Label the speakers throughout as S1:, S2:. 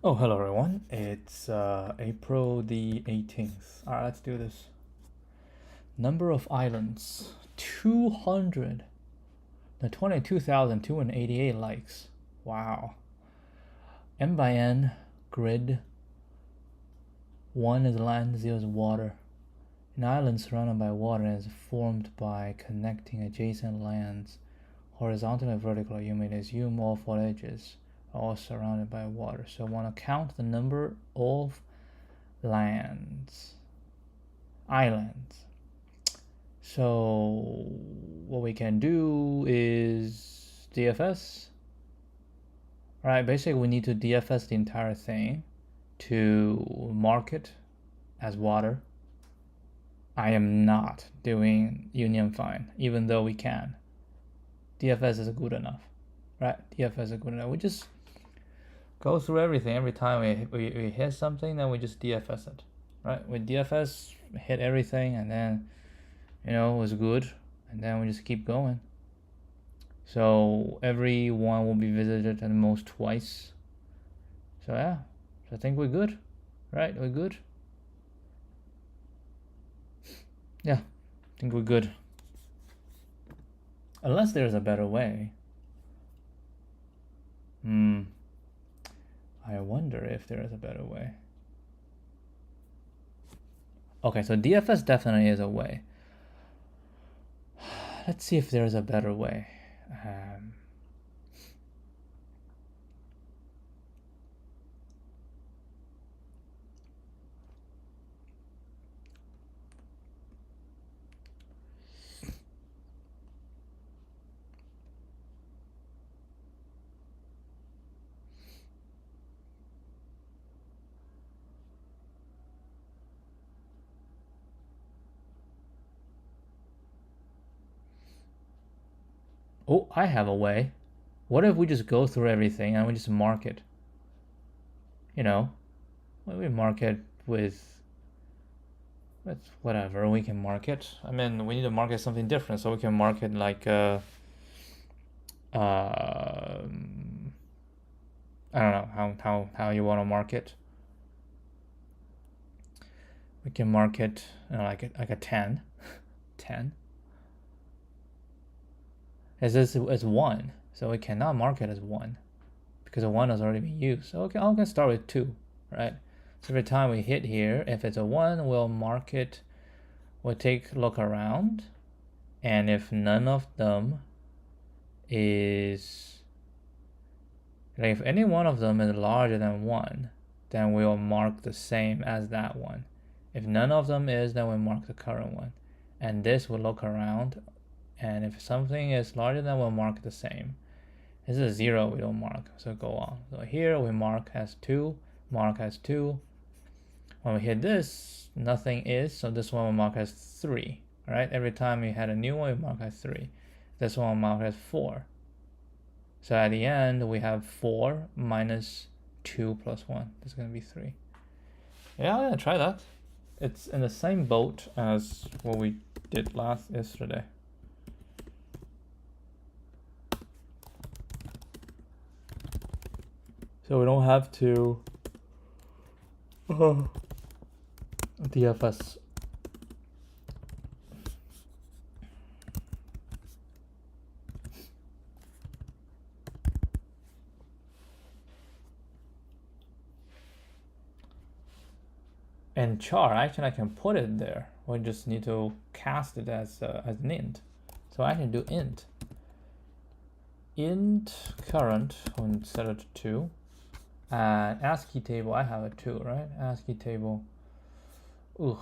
S1: Oh, hello everyone. It's April the 18th. Alright, let's do this. Number of islands 200. The 22,288 likes. Wow. N by N grid. 1 is land, 0 is water. An island surrounded by water is formed by connecting adjacent lands horizontally and vertically. You may assume all four edges are all surrounded by water. So I want to count the number of islands. So what we can do is DFS. All right, basically we need to DFS the entire thing to mark it as water. I am not doing union find, even though we can. DFS is good enough, right? DFS is good enough. We just go through everything. Every time we hit something, then we just DFS it, right? We DFS, hit everything, and then, it was good, and then we just keep going. So every one will be visited at most twice. So yeah, so I think we're good, right? We're good. Yeah, I think we're good. Unless there's a better way. I wonder if there is a better way. Okay, so DFS definitely is a way. Let's see if there's a better way. Oh, I have a way. What if we just go through everything and we just mark it? We mark it with whatever we can mark it. I mean, we need to market something different, so we can mark it like I don't know how you want to mark it. We can mark it like a 10. 10. As this is 1, so we cannot mark it as 1 because a 1 has already been used. So okay, I'm gonna start with 2, right? So every time we hit here, if it's a 1, we'll mark it. We'll take a look around, and if none of them is, like, if any one of them is larger than 1, then we'll mark the same as that one. If none of them is, then we mark the current one. And this will look around, and if something is larger than, we'll mark the same. This is 0, we don't mark, so go on. So here we mark as 2, mark as 2. When we hit this, nothing is, so this one will mark as 3. Right? Every time we had a new one, we mark as 3. This one will mark as 4. So at the end, we have 4 minus 2 plus 1. That's going to be 3. Yeah, I'm going to try that. It's in the same boat as what we did yesterday. So we don't have to DFS. And char, actually I can put it there. We just need to cast it as an int. So I can do int current, and set it to 2. And ASCII table, I have a 2, right? ASCII table. Ugh.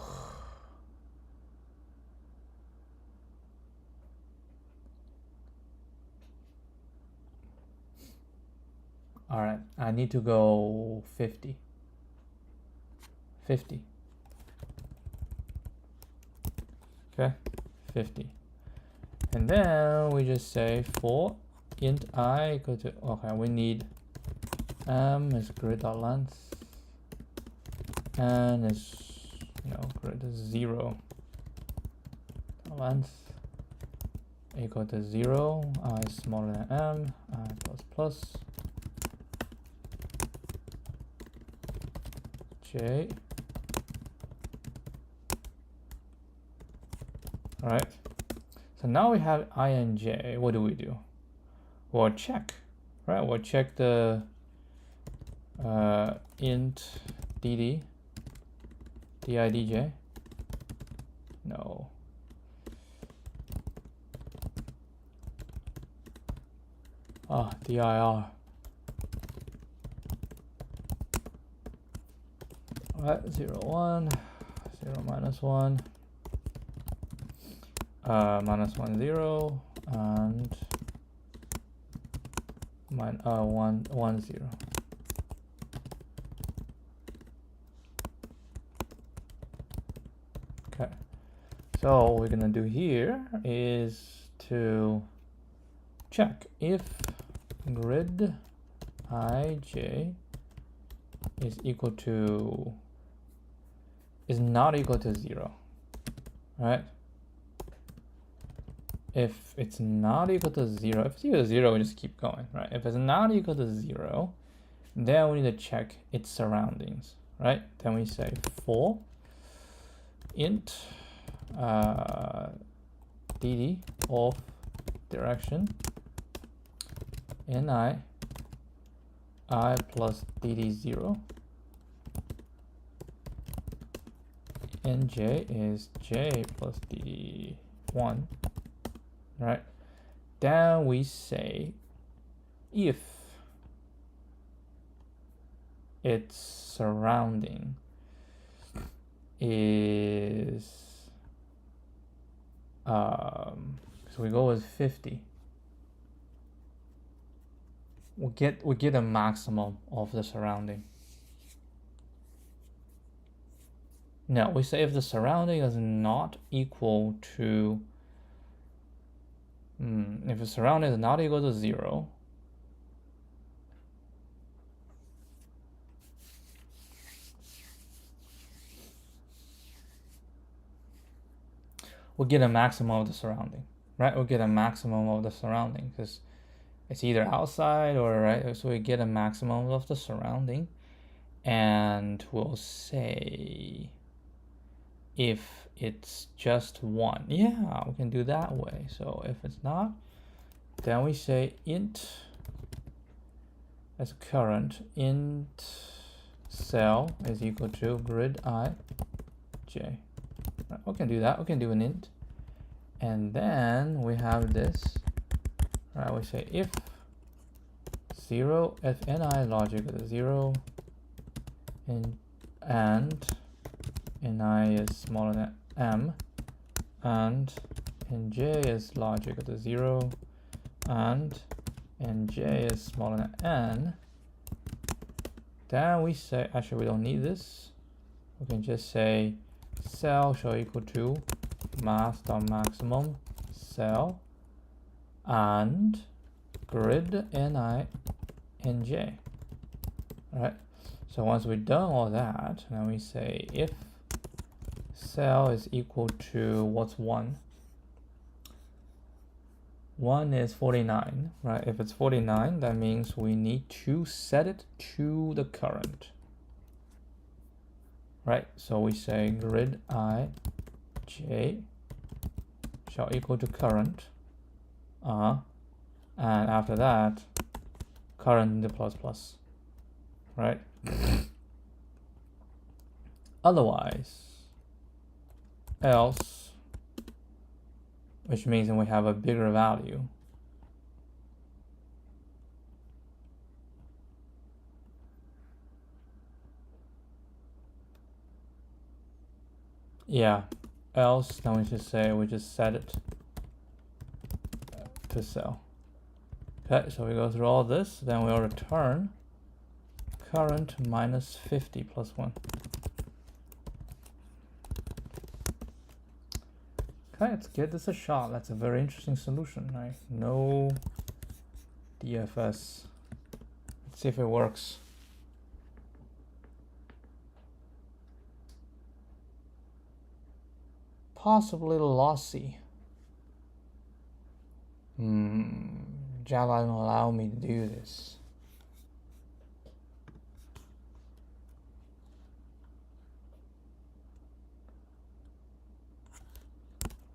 S1: All right, I need to go 50. 50. Okay, 50. And then we just say for int I equal to, okay, we need is grid.length, and is grid is 0 length equal to 0, I is smaller than m, I plus plus. j. All right. So now we have I and j. What do? We'll check, right? We'll check the int dd didj. No. Dir. All right, 0, 1, 0, minus 1, minus 1, 0, and 1, 1, 0. Okay, so what we're gonna do here is to check if grid ij is not equal to 0, right? If it's not equal to 0, if it's equal to 0, we just keep going, right? If it's not equal to 0, then we need to check its surroundings, right? Then we say for int dd of direction ni I plus dd 0 nj is j plus dd 1, right? Then we say if its surrounding is so we go with 50. We get a maximum of the surrounding. Now we say if the surrounding is not equal to if the surrounding is not equal to 0, we'll get a maximum of the surrounding, right? We'll get a maximum of the surrounding because it's either outside or right. So we get a maximum of the surrounding, and we'll say if it's just 1. Yeah, we can do that way. So if it's not, then we say int as current int cell is equal to grid I j. Right, we can do that. We can do an int, and then we have this. Right, we say if 0, if ni logic is 0, and ni is smaller than m, and nj is logic to 0, and nj is smaller than n, then we say, actually we don't need this. We can just say cell shall equal to mass.maximum cell and grid ni nj. All right. So once we've done all that, then we say if cell is equal to what's 1? 1 is 49, right? If it's 49, that means we need to set it to the current, right? So we say grid I j shall equal to current, and after that, current into plus plus, right? Otherwise, else, which means that we have a bigger value. Yeah, else, then we just say we just set it to cell. Okay, so we go through all this, then we'll return current minus 50 plus 1. Okay, let's give this a shot. That's a very interesting solution, right? No DFS. Let's see if it works. Possibly lossy. Java don't allow me to do this.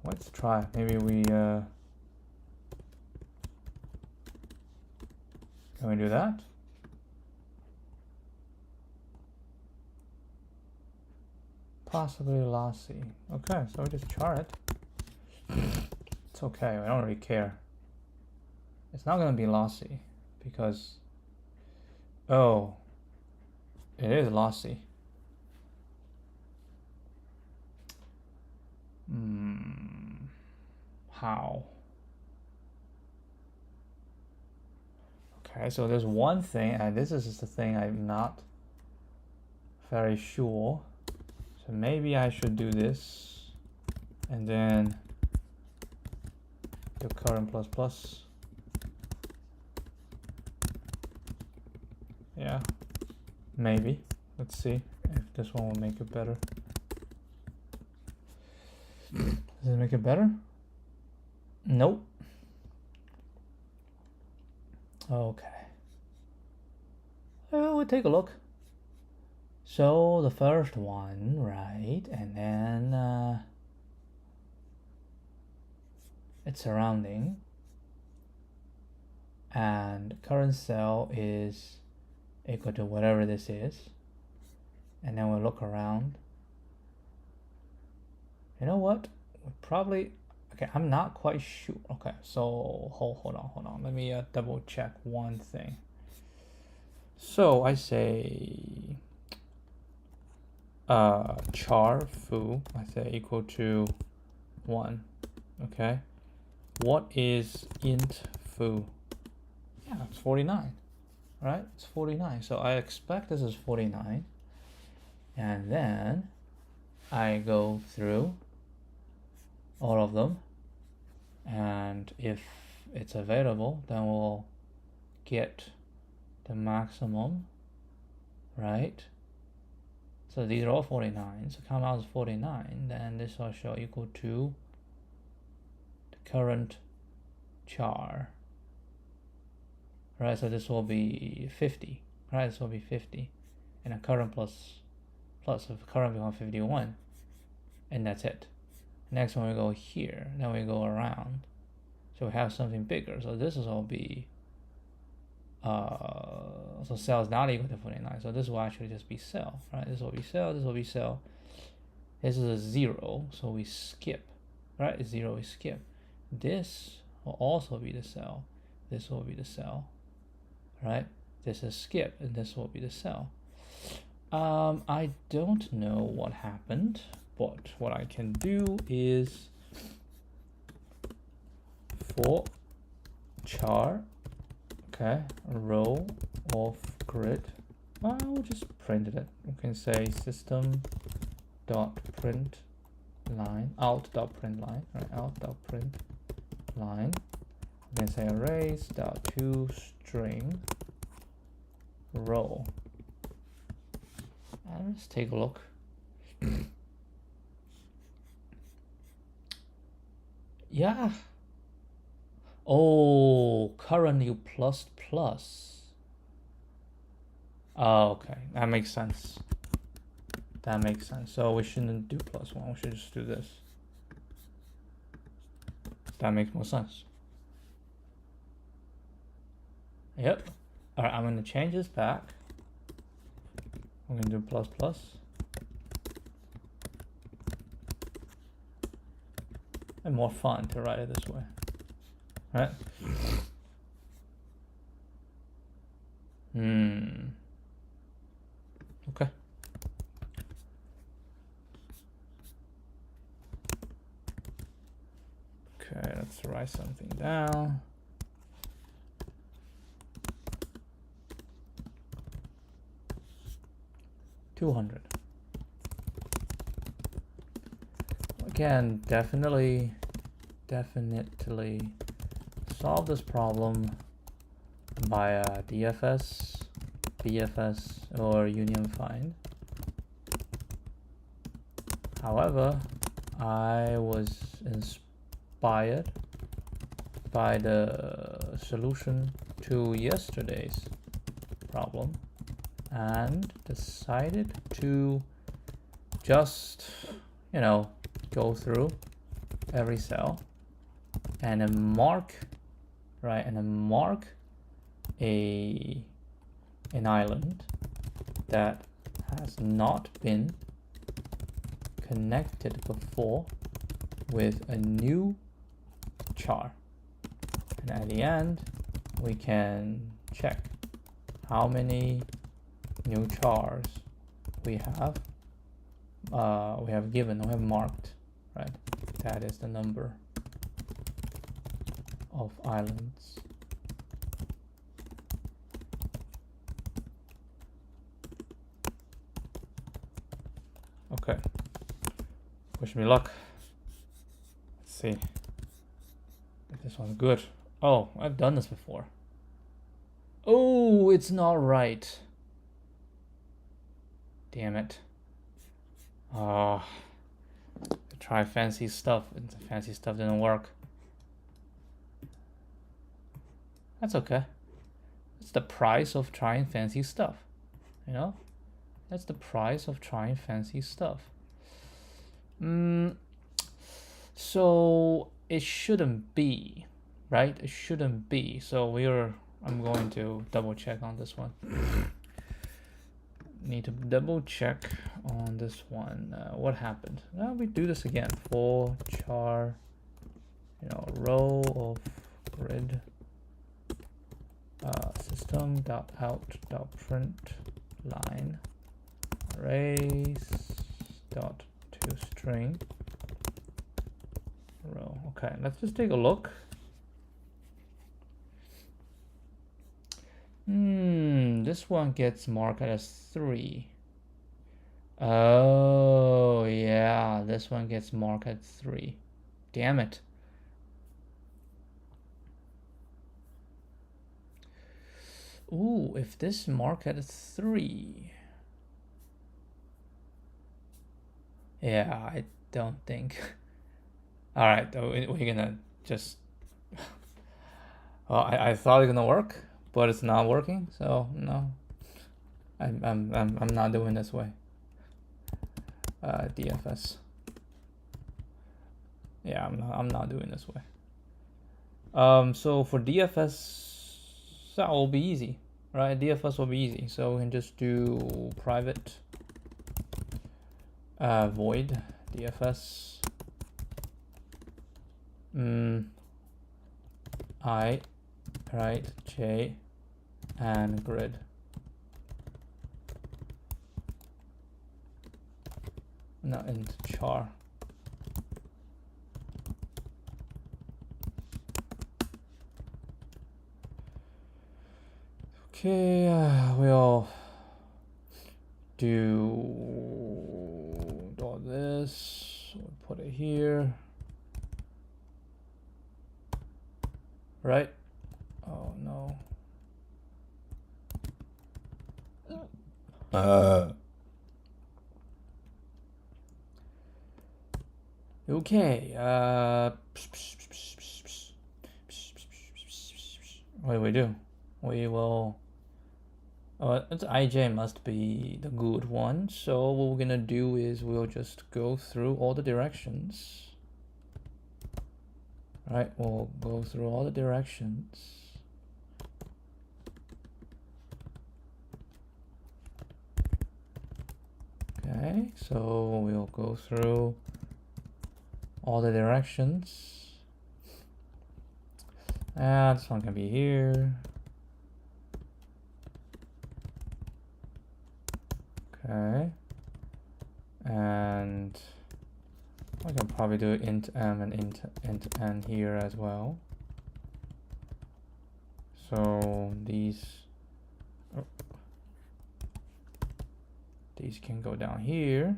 S1: Let's try. Maybe we can we do that? Possibly lossy. Okay, so we just char it. It's okay, we don't really care. It's not gonna be lossy because, oh, it is lossy. How? Okay, so there's one thing, and this is the thing I'm not very sure. So maybe I should do this, and then do current plus plus. Yeah, maybe. Let's see if this one will make it better. Does it make it better? Nope. Okay. Well, we'll take a look. So the first one, right, and then it's surrounding, and current cell is equal to whatever this is, and then we'll look around. You know what? We probably, okay, I'm not quite sure. Okay, so hold on. Let me double check one thing. So I say char foo, I say equal to 1. Okay, what is int foo? Yeah, it's 49, right? It's 49. So I expect this is 49, and then I go through all of them, and if it's available, then we'll get the maximum, right? So these are all 49, so come out as 49, then this will show equal to the current char, right? So this will be 50, right? This will be 50, and a current plus of current becomes 51, and that's it. Next one we go here, then we go around, so we have something bigger. So this is all be so cell is not equal to 49, so this will actually just be cell, right? This will be cell, this will be cell. This is a 0, so we skip, right? It's 0, we skip. This will also be the cell, this will be the cell, right? This is skip, and this will be the cell. I don't know what happened, but what I can do is for char, okay, row of grid. Well, we'll just print it. We can say system dot print line, out dot print line, right? Out dot print line. We can say arrays dot to string row. And let's take a look. Yeah. Oh, currently plus plus. Oh, okay, that makes sense. That makes sense. So we shouldn't do +1. We should just do this. That makes more sense. Yep. All right, I'm gonna change this back. I'm gonna do plus plus. And more fun to write it this way, right? Okay. Okay, let's write something down. $200. Again, definitely solve this problem by DFS, BFS, or union find. However, I was inspired by the solution to yesterday's problem and decided to just, go through every cell, and then mark, right, and then mark an island that has not been connected before with a new char. And at the end, we can check how many new chars we have marked, right? That is the number of islands. Okay. Wish me luck. Let's see if this one's good. Oh, I've done this before. Oh, it's not right. Damn it. Try fancy stuff, and the fancy stuff didn't work. That's okay. It's the price of trying fancy stuff, you know? That's the price of trying fancy stuff. So it shouldn't be, right? It shouldn't be. So I'm going to double check on this one. Need to double check on this one. What happened? Now we do this again. For char, row of grid system.out.print line arrays.toString row. Okay, let's just take a look. This one gets marked as 3. Oh, yeah, this one gets marked at 3. Damn it. Ooh, if this marked at 3. Yeah, I don't think. All right, we're gonna just. Well, I thought it was gonna work, but it's not working. So no, I'm not doing this way. DFS. Yeah, I'm not doing this way. So for DFS, that will be easy, right? DFS will be easy. So we can just do private void DFS I, right, j, and grid. Not int char. Okay, we'll do all this. We'll put it here. Right? Oh no. Okay. What do we do? We will. It's IJ must be the good one. So what we're gonna do is we'll just go through all the directions. Right, we'll go through all the directions. Okay, so we'll go through all the directions. And this one can be here. Okay. And I can probably do int m and int n here as well. So these can go down here.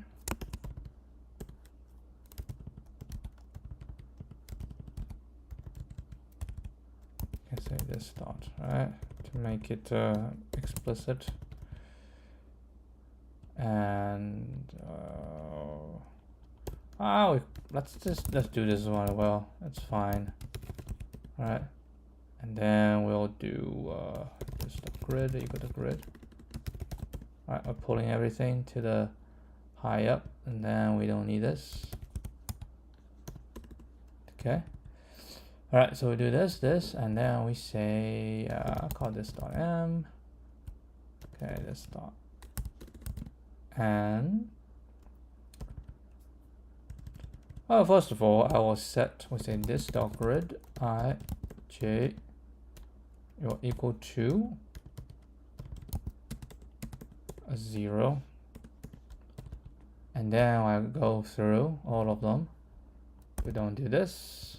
S1: I can say this dot, right, to make it explicit. And let's do this one as well. It's fine. All right, and then we'll do just the grid equal to grid. All right, we're pulling everything to the high up, and then we don't need this. Okay. All right, so we do this, and then we say call this dot m. Okay, this dot and well, first of all, I will set, we say this dot grid I j will equal to 0, and then I go through all of them. We don't do this,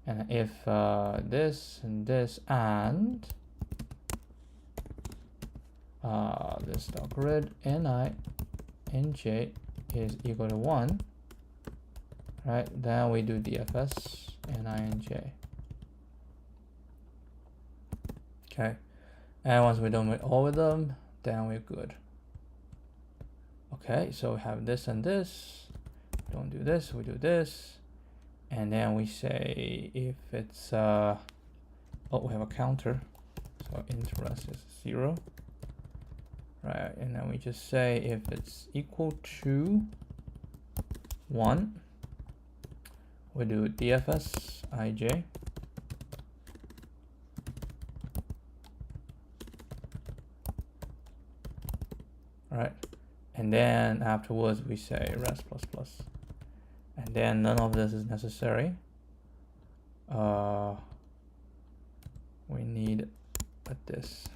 S1: and if this and this and this dot grid ni in j is equal to 1, right? Then we do dfs ni in j. Okay, and once we're done with all of them, then we're good. Okay, so we have this and this. Don't do this, we do this, and then we say if it's oh, we have a counter, so interest is 0, right? And then we just say if it's equal to 1, we do dfs ij. Right, and then afterwards we say rest plus plus, and then none of this is necessary. We need this,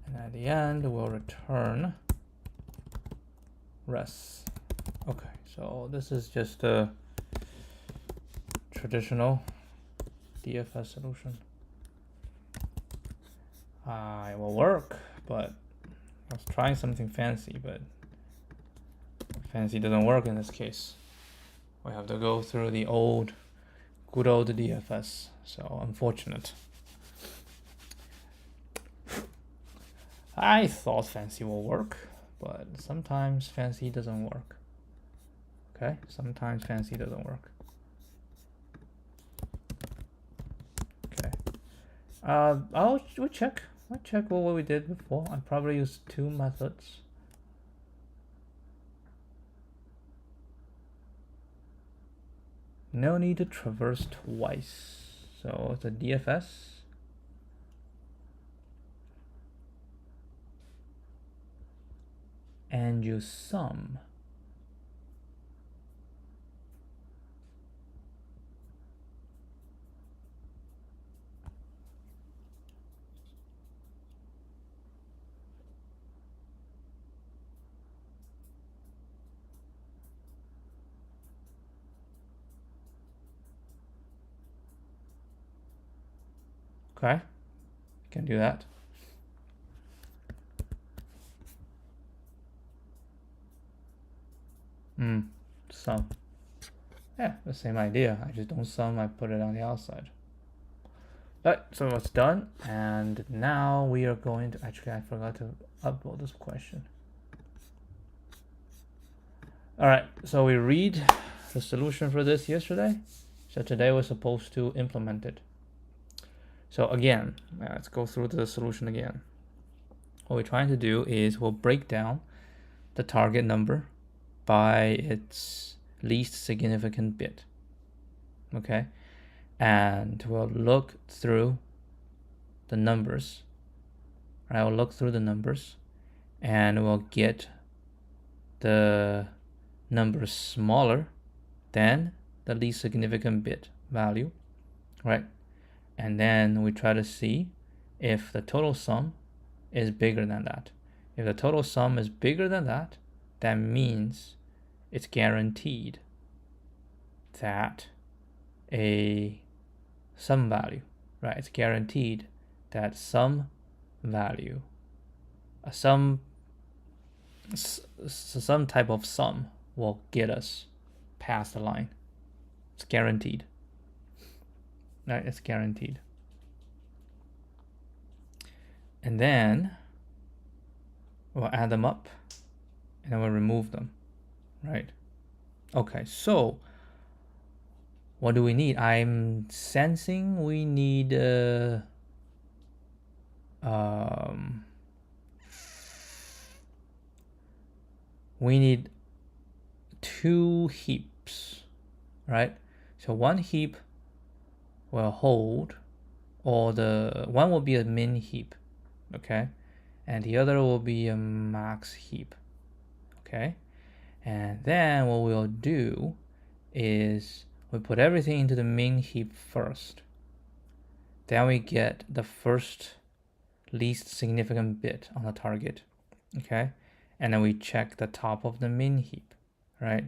S1: and at the end we'll return rest. Okay, so this is just a traditional DFS solution. It will work, but I was trying something fancy, but fancy doesn't work in this case. We have to go through the good old DFS, so unfortunate. I thought fancy will work, but sometimes fancy doesn't work. Okay, sometimes fancy doesn't work. Okay, we'll check what we did before. I probably used 2 methods. No need to traverse twice. So it's a DFS. And you sum. Okay, you can do that. Sum. Yeah, the same idea. I just don't sum, I put it on the outside. Alright, so it's done, and now we are going to, actually I forgot to upload this question. Alright, so we read the solution for this yesterday. So today we're supposed to implement it. So again, let's go through the solution again. What we're trying to do is we'll break down the target number by its least significant bit. Okay, and we'll look through the numbers. Right, we'll look through the numbers and we'll get the numbers smaller than the least significant bit value, right? And then we try to see if the total sum is bigger than that. If the total sum is bigger than that, that means it's guaranteed that a sum value, right? It's guaranteed that some value, some type of sum will get us past the line. It's guaranteed. Right, it's guaranteed. And then we'll add them up and then we'll remove them, right? Okay, so what do we need? I'm sensing we need we need 2 heaps, right? So one heap will hold, or the one will be a min heap, okay, and the other will be a max heap, okay. And then what we'll do is we put everything into the min heap first. Then we get the first least significant bit on the target, okay? And then we check the top of the min heap, right?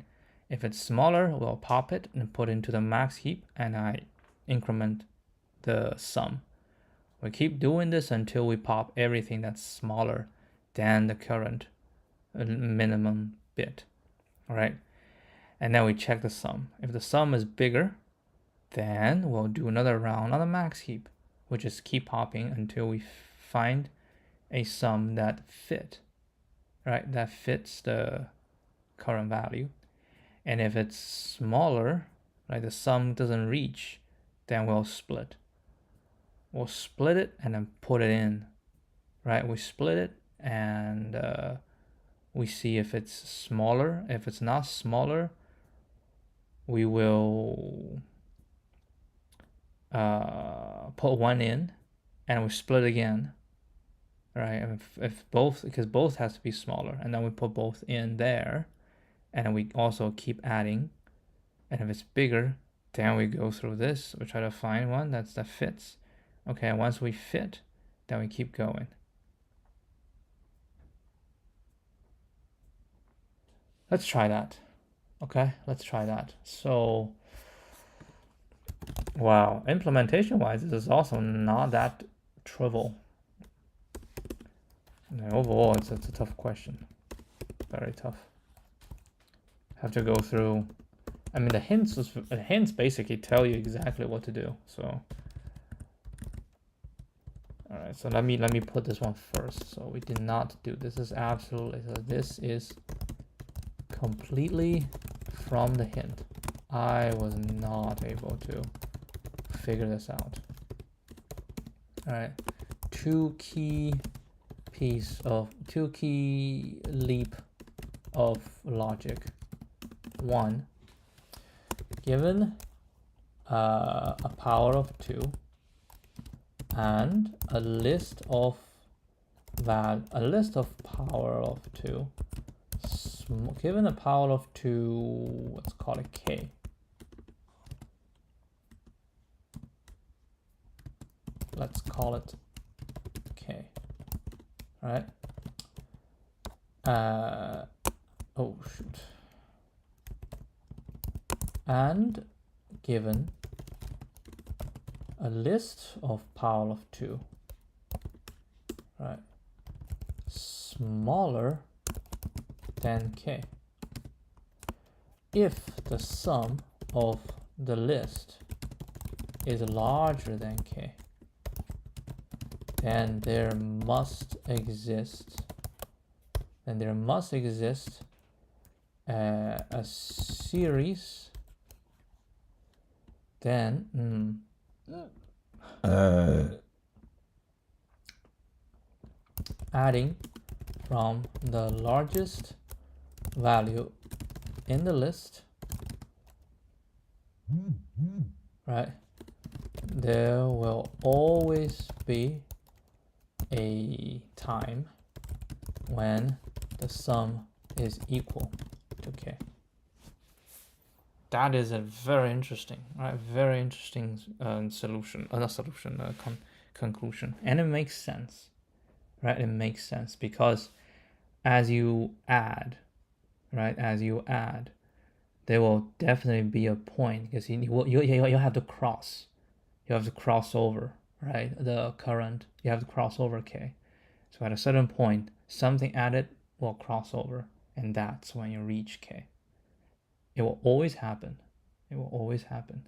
S1: If it's smaller, we'll pop it and put it into the max heap, and I increment the sum. We keep doing this until we pop everything that's smaller than the current minimum bit, all right? And then we check the sum. If the sum is bigger, then we'll do another round on the max heap, which is keep popping until we find a sum that fit, right? That fits the current value. And if it's smaller, like the sum doesn't reach, then we'll split. We'll split it and then put it in, right? We split it and we see if it's smaller. If it's not smaller, we will put one in and we split again, right? If both, because both has to be smaller, and then we put both in there, and then we also keep adding, and if it's bigger, then we go through this, we try to find one that fits. Okay, once we fit, then we keep going. Let's try that. Okay, let's try that. So wow, implementation wise, this is also not that trivial. And overall, it's a tough question. Very tough. Have to go through. I mean, the hints basically tell you exactly what to do. So, all right. So let me put this one first. So we did not do this. Is absolutely. So this is completely from the hint. I was not able to figure this out. All right. Two key leap of logic. One, given a power of 2 and a list of power of 2, given a power of 2, let's call it k. Let's call it k. All right. Oh shoot. And given a list of power of 2, right, smaller than k. If the sum of the list is larger than k, then there must exist a series, then adding from the largest value in the list, right? There will always be a time when the sum is equal to k. That is a very interesting, right? Very interesting conclusion, and it makes sense, right? It makes sense because as you add, right? As you add, there will definitely be a point because you have to cross, over, right? The current, you have to cross over k. So at a certain point, something added will cross over, and that's when you reach k. It will always happen. It will always happen.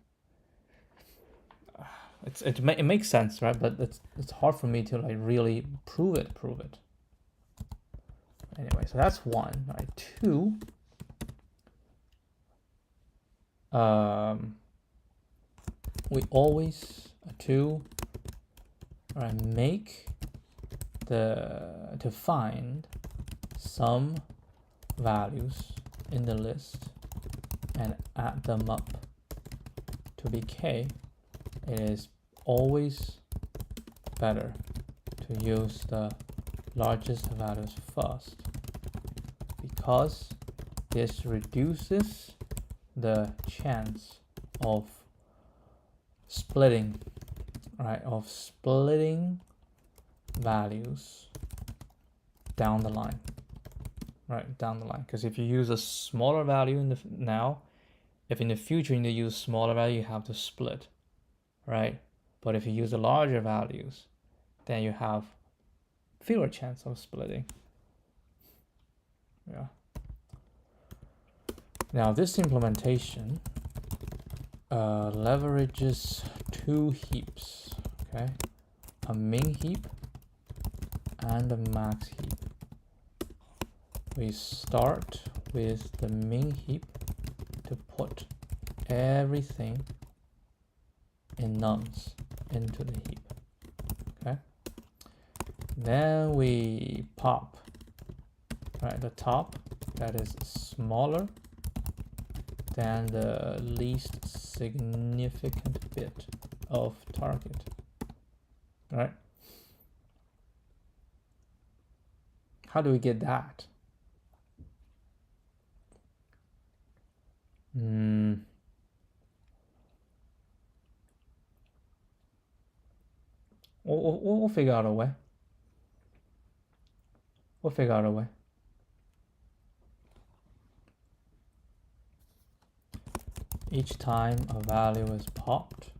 S1: It makes sense, right? But it's hard for me to like really prove it. Anyway, so that's one, right? Two. We always make to find some values in the list and add them up to be k, it is always better to use the largest values first, because this reduces the chance of splitting, right, of splitting values down the line, right, down the line. Because if you use a smaller value in the now, if in the future you need to use smaller value, you have to split, right? But if you use the larger values, then you have fewer chance of splitting. Yeah. Now this implementation leverages two heaps, okay? A min heap and a max heap. We start with the min heap to put everything in nums into the heap, okay? Then we pop, right, the top that is smaller than the least significant bit of target, right? How do we get that? We'll figure out a way. We'll figure out a way. Each time a value is popped,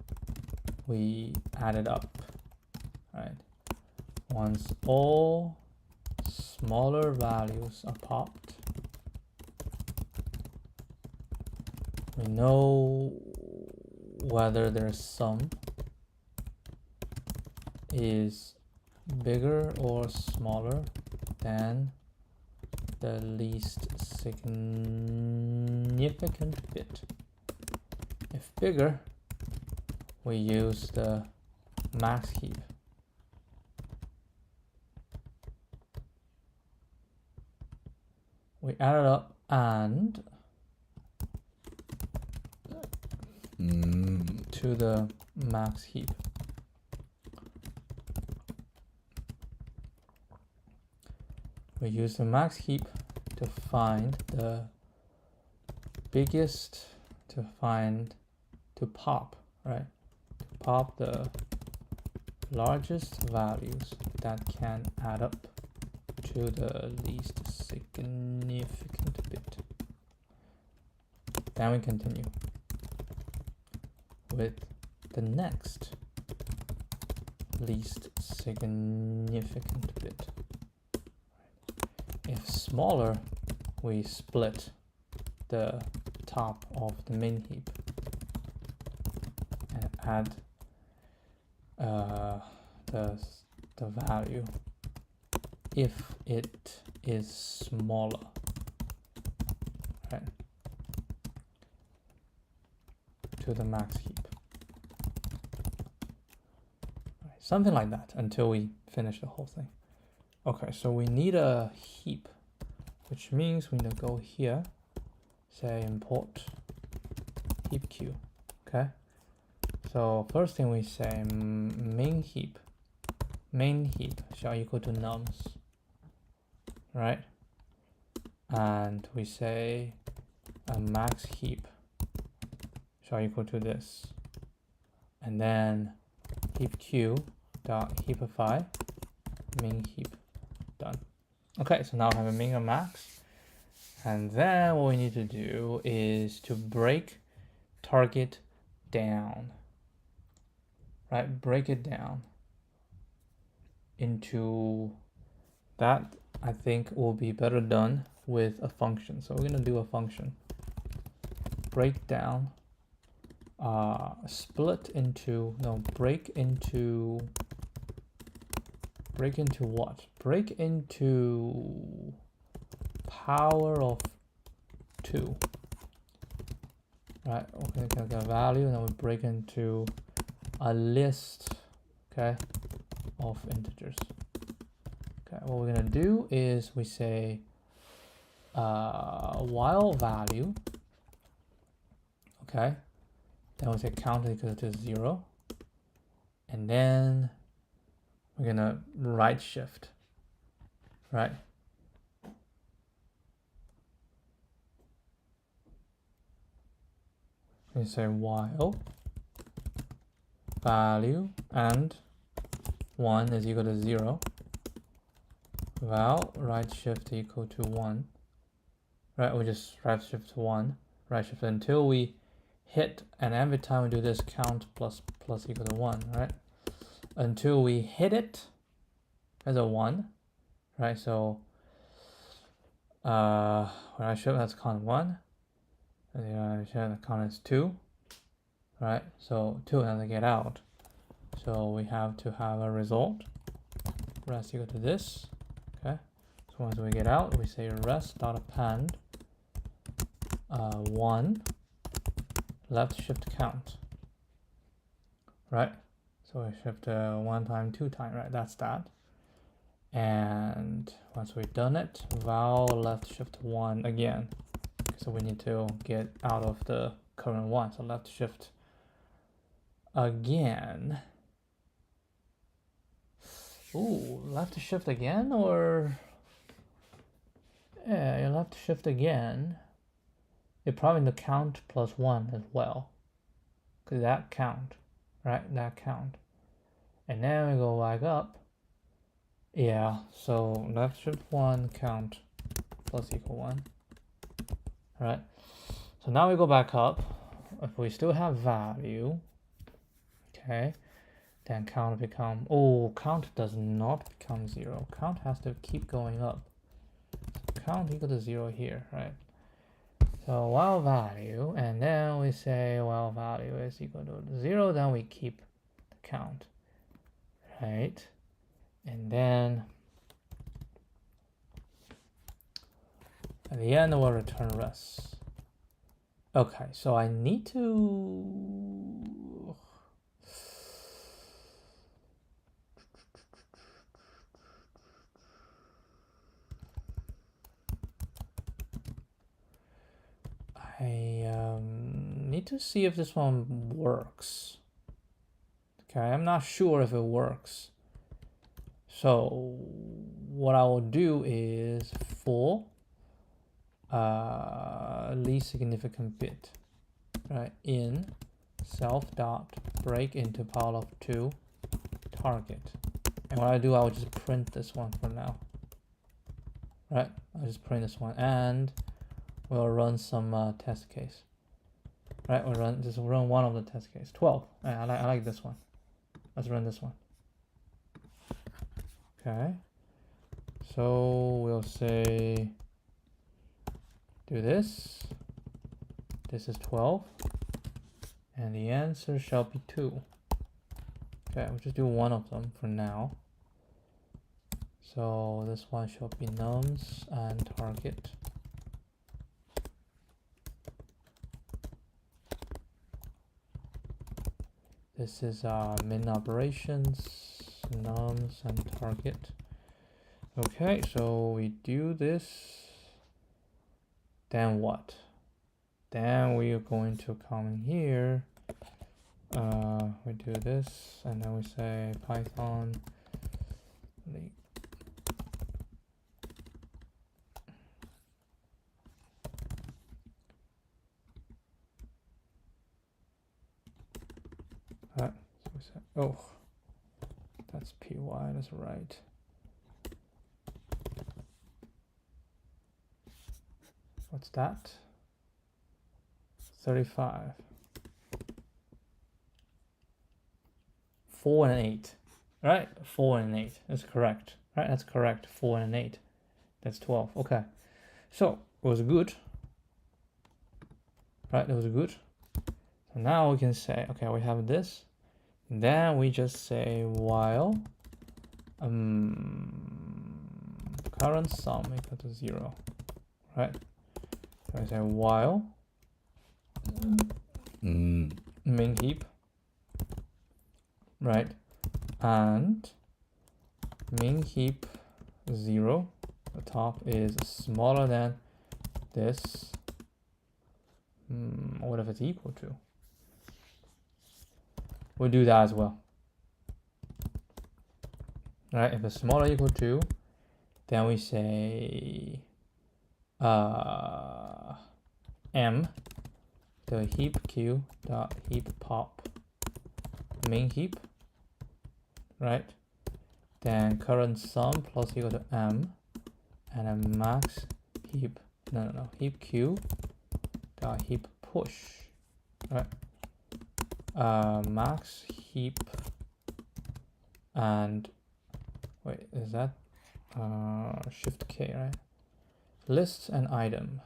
S1: we add it up, right? Once all smaller values are popped, we know whether their sum is bigger or smaller than the least significant bit. If bigger, we use the max heap. We add it up and to the max heap. We use the max heap to find the biggest, to pop, right? To pop the largest values that can add up to the least significant bit. Then we continue with the next least significant bit. If smaller, we split the top of the min heap and add the value if it is smaller, right, to the max heap. Right, something like that until we finish the whole thing. Okay, so we need a heap, which means we need to go here, say import heap queue. Okay, so first thing we say main heap shall equal to nums, right? And we say a max heap shall equal to this, and then heap queue dot heapify min heap. Done. Okay, so now I have a min and max, and then what we need to do is to break target down, right? Break it down into that. I think will be better done with a function. So we're gonna do a function. Break down, split into, no, break into what? Break into power of 2. Right, we're gonna get a value and then we break into a list, okay, of integers. Okay, what we're gonna do is we say while value, okay, Then we say count is equal to 0. And then we're gonna right shift, right? We say while value and 1 is equal to 0, val right shift equal to 1, right? We just right shift to 1, right shift until we hit, and every time we do this, count plus equal to 1, right? Until we hit it as a 1, right? So when I shift, that's count 1, and then I shift, the count is 2, right? So 2 has to get out. So we have to have a result, rest equal to this, okay? So once we get out, we say rest.append 1 left shift count, right? So we shift 1 time, 2 time, right? That's that. And once we've done it, val left shift 1 again. So we need to get out of the current one. So left shift again. Ooh, left shift again, or yeah, you left shift again. You probably need to count plus 1 as well, because that count, right? That count. And then we go back up. Yeah, so left shift 1 count plus equal 1. Right. So now we go back up. If we still have value, okay, then count become, oh, count does not become 0. Count has to keep going up. So count equal to 0 here, right? So while value, and then we say while value is equal to 0, then we keep the count, right? And then at the end we'll return rest. Okay, so I need to need to see if this one works. Okay, I'm not sure if it works. So what I will do is for least significant bit, right, in self dot break into power of 2 target. And what I do, I will just print this one for now, right? I'll just print this one, and we'll run some test case, right? We'll just run one of the test case. 12. I like this one. Let's run this one. Okay, so we'll say do this. This is 12, and the answer shall be 2. Okay, we'll just do one of them for now. So this one shall be nums and target. This is min operations, nums and target. Okay, so we do this. Then what? Then we are going to come in here. We do this, and then we say Python leak. So we say, oh, that's py. That's right. What's that? 35. 4 and 8, right? 4 and 8. That's correct, right? That's correct. 4 and 8. That's 12. Okay. So it was good, right? It was good. So now we can say, okay, we have this. Then we just say while current sum equal to 0, right? So I say while min heap, right, and min heap 0, the top is smaller than this. What if it's equal to? we'll do that as well. All right, if it's smaller or equal to, then we say m the heap q dot heap pop main heap, right? Then current sum plus equal to m, and then max heap heap q dot heap push, right? Max heap and wait, is that shift K, right? List and item.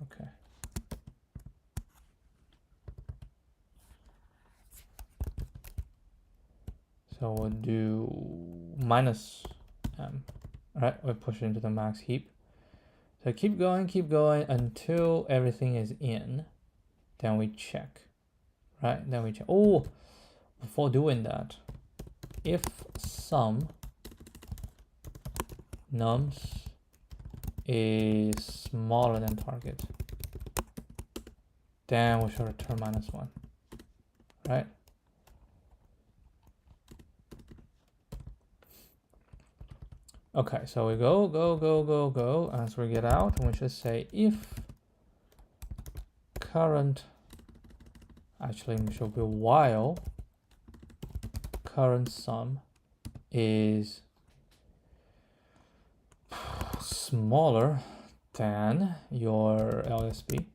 S1: Okay. So we'll do minus m. All right, we'll push it into the max heap. So keep going until everything is in. Then we check, right? Then we check. Oh, before doing that, if sum nums is smaller than target, then we should return -1, right? Okay, so we go as we get out, and we should say if current, actually it should be while current sum is smaller than your LSB,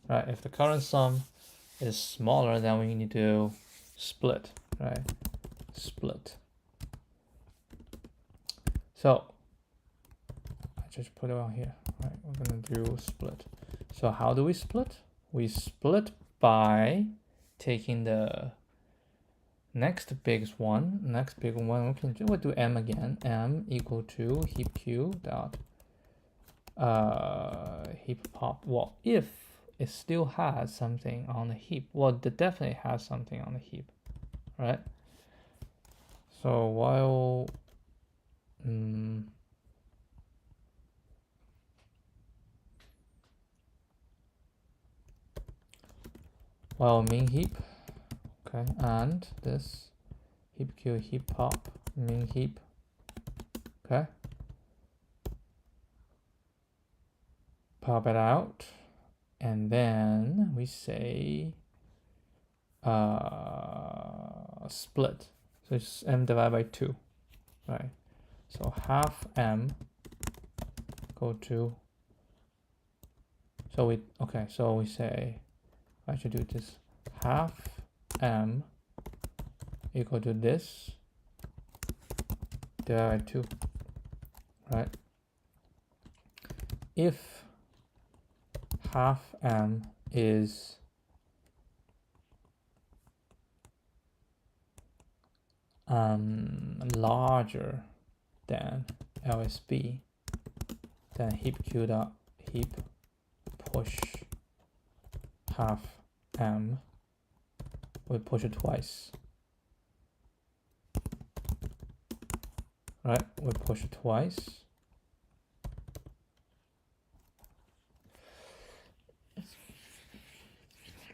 S1: right? If the current sum is smaller, then we need to split, right? Split. So I just put it on here, right? We're gonna do split. So how do we split? We split by taking the next big one. We'll do m again. M equal to heap q dot heap pop. Well, if it still has something on the heap, well, it definitely has something on the heap, right? So while while main heap, okay, and this heap q heap pop main heap, okay, pop it out, and then we say split. So it's m divided by 2, right? So half m go to, so we say, I should do this, half m equal to this divided by 2, right? If half m is larger than LSB, then heap q dot heap push half m, we push it twice, right? We push it twice,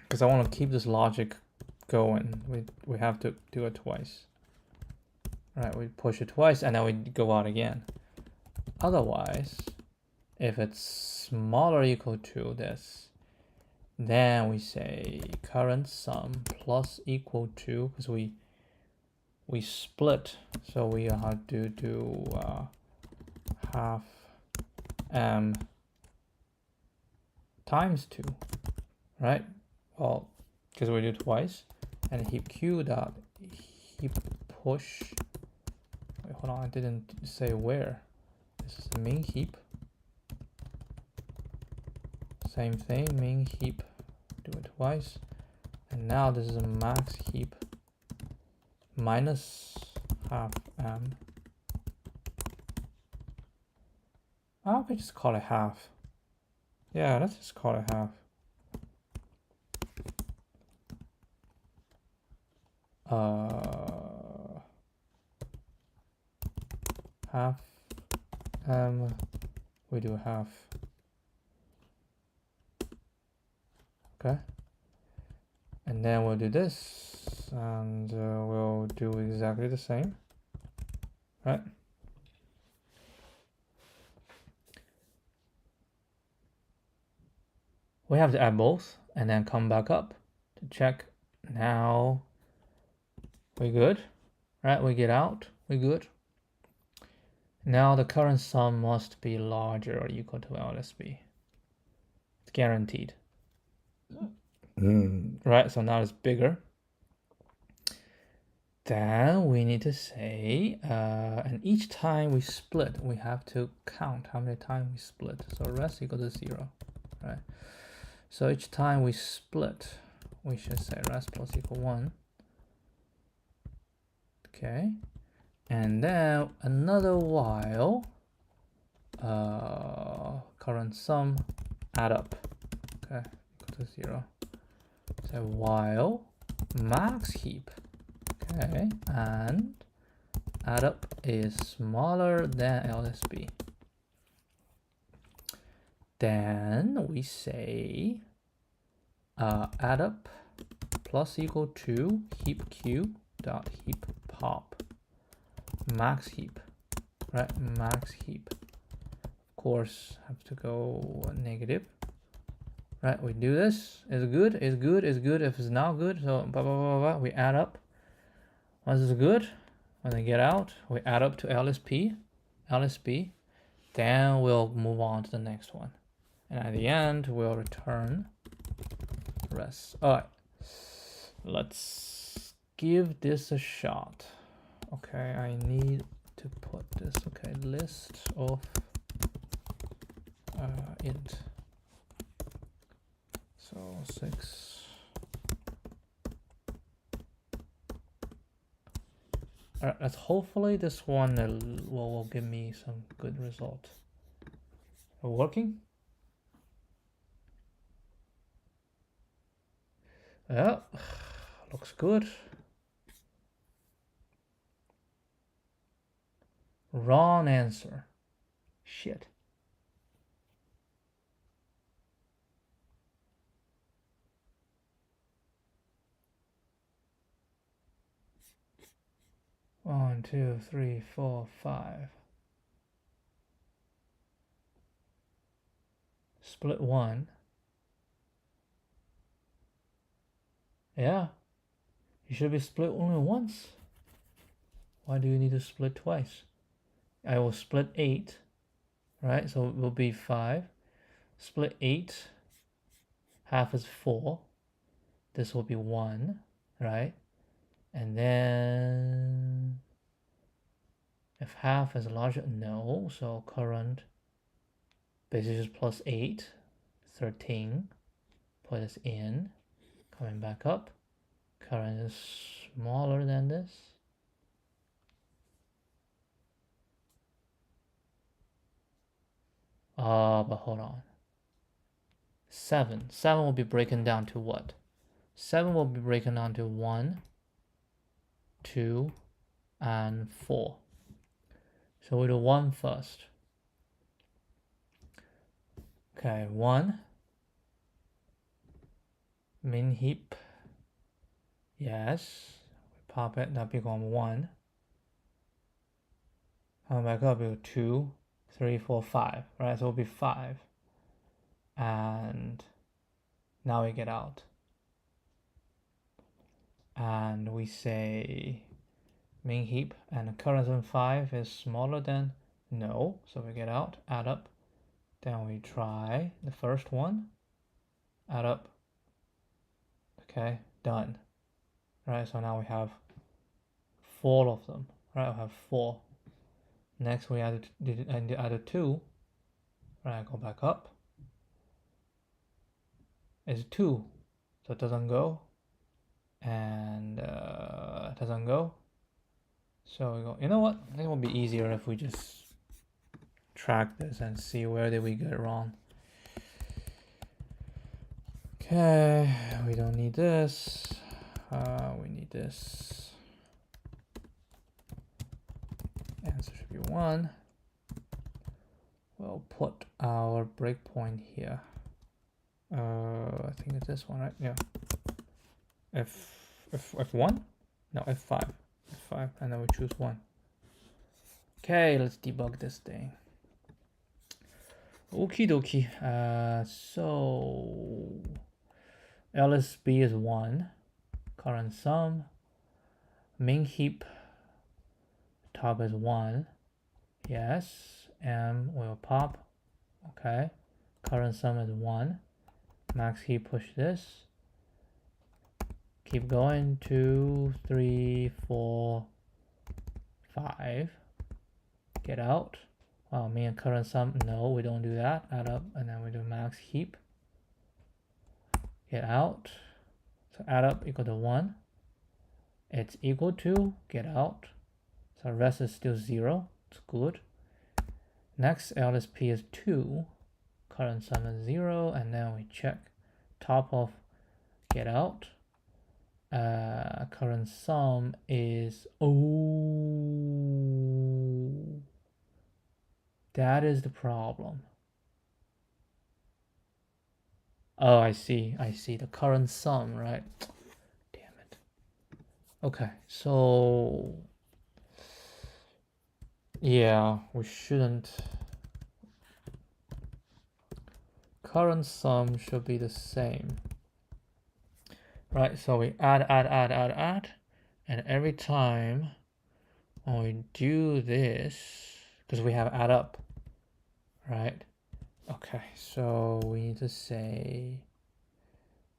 S1: because I want to keep this logic going. We have to do it twice, right? We push it twice and then we go out again. Otherwise, if it's smaller or equal to this, then we say current sum plus equal to, because we split, so we have to do half m times 2, right? Well, because we do twice, and heap q dot heap push. Wait, hold on, I didn't say where. This is the main heap. Same thing, main heap, do it twice. And now this is a max heap minus half m. I could just call it half. Yeah, let's just call it half. Half m, we do half. Okay, and then we'll do this, and we'll do exactly the same, right? We have to add both and then come back up to check. Now we good, right? We get out, we good. Now the current sum must be larger or equal to LSB. It's guaranteed. Right, so now it's bigger. Then we need to say, and each time we split, we have to count how many times we split. So rest equal to 0, right? So each time we split, we should say rest plus equal 1. Okay. And then another while, current sum add up, okay, equal to 0. So while max heap, okay, and add up is smaller than LSB. Then we say add up plus equal to heap q dot heap pop max heap, right? Max heap. Of course, have to go negative, right? We do this. Is good. Is good. Is good. If it's not good, so blah blah blah blah. We add up. Once it's good, when they get out, we add up to LSB. Then we'll move on to the next one, and at the end we'll return rest. All right. Let's give this a shot. Okay, I need to put this, okay, list of int. So 6. All right, let's hopefully this one will give me some good result. Working? Yeah, looks good. Wrong answer. Shit. One, two, three, four, 5. Split 1. Yeah. You should be split only once. Why do you need to split twice? I will split 8, right? So it will be 5. Split 8, half is 4. This will be 1, right? And then if half is larger, no. So current basically is plus 8, 13. Put this in, coming back up. Current is smaller than this. But hold on. 7 will be broken down to what? 7 will be broken down to 1, 2, and 4. So we do 1 first. Okay, 1. Min heap. Yes. We pop it, that become 1. Come back up, it'll 2, 3, 4, 5. Right, so it'll be 5. And now we get out. And we say min heap, and the current sum 5 is smaller than no. So we get out, add up. Then we try the first one, add up. Okay, done. Right, so now we have 4 of them. Right, we have 4. Next we added 2. Right, go back up. It's 2, so it doesn't go, and it doesn't go. So we go. You know what? I think it will be easier if we just track this and see where did we get it wrong. Okay, we don't need this. We need this. Answer should be 1. We'll put our breakpoint here. I think it's this one, right? Yeah. If F1? No, F5. F5, and then we choose 1. Okay, let's debug this thing. Okie dokie. So LSB is 1. Current sum. Main heap top is 1. Yes. M will pop. Okay. Current sum is 1. Max heap push this. Keep going. 2, 3, 4, 5. Get out. Oh, main current sum. No, we don't do that. Add up, and then we do max heap. Get out. So add up equal to 1. It's equal to get out. So rest is still 0. It's good. Next LSP is 2. Current sum is 0, and then we check top of get out. Current sum is that is the problem. Oh, I see. The current sum, right? Damn it. Okay, so yeah, we shouldn't. Current sum should be the same. Right, so we add, and every time when we do this, because we have add up, right? Okay, so we need to say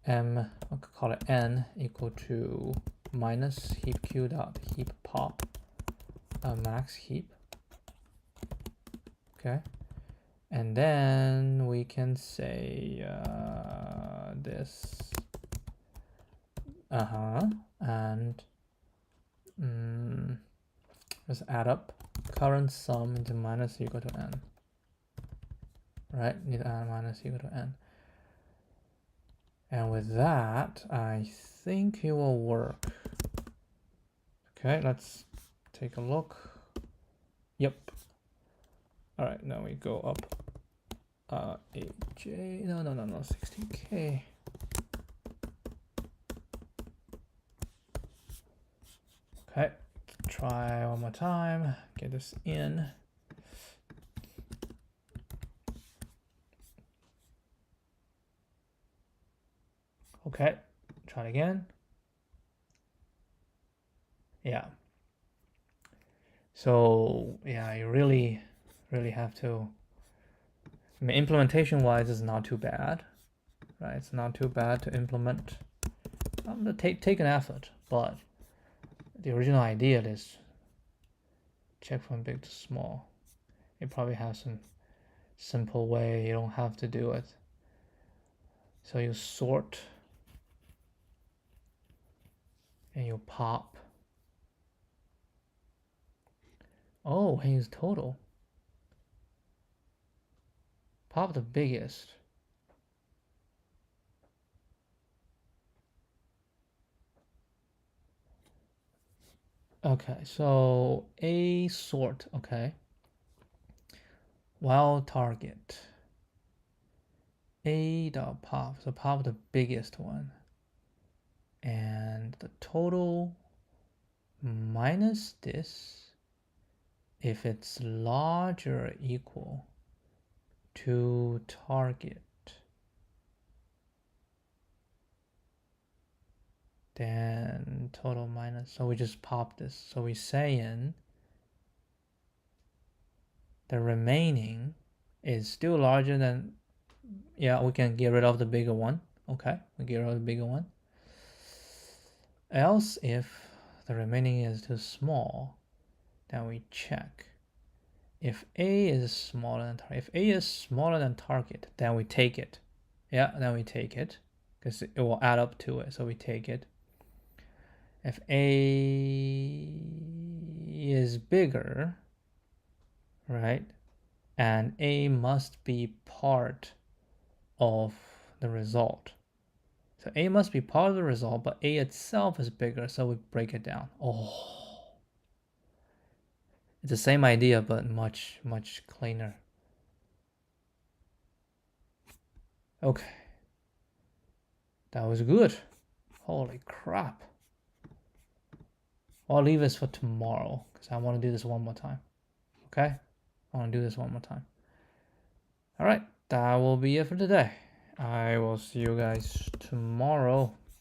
S1: m, I'll call it n equal to minus heap q dot heap pop max heap. Okay, and then we can say this. And let's add up current sum into minus equal to n. Right, need to add minus equal to n. And with that, I think it will work. Okay, let's take a look. Yep. All right, now we go up 8J, no, 16K. Okay, try one more time, get this in. Okay, try it again. Yeah. So yeah, you really have to. I mean, implementation wise, it's not too bad, right? It's not too bad to implement. Take an effort, but the original idea is check from big to small. It probably has some simple way you don't have to do it. So you sort and you pop. Oh, here's total. Pop the biggest. Okay, so a sort, okay. While target. A dot pop, so pop the biggest one. And the total minus this if it's larger or equal to target. Then total minus, so we just pop this. So we say in the remaining is still larger than, yeah, we can get rid of the bigger one. Okay, we get rid of the bigger one. Else if the remaining is too small, then we check. If A is smaller than target, if A is smaller than target, then we take it. Yeah, then we take it because it will add up to it. So we take it. If A is bigger, right, and A must be part of the result. So A must be part of the result, but A itself is bigger, so we break it down. Oh, it's the same idea, but much cleaner. Okay, that was good. Holy crap. I'll leave this for tomorrow because I want to do this one more time. Okay? I want to do this one more time. All right, that will be it for today. I will see you guys tomorrow.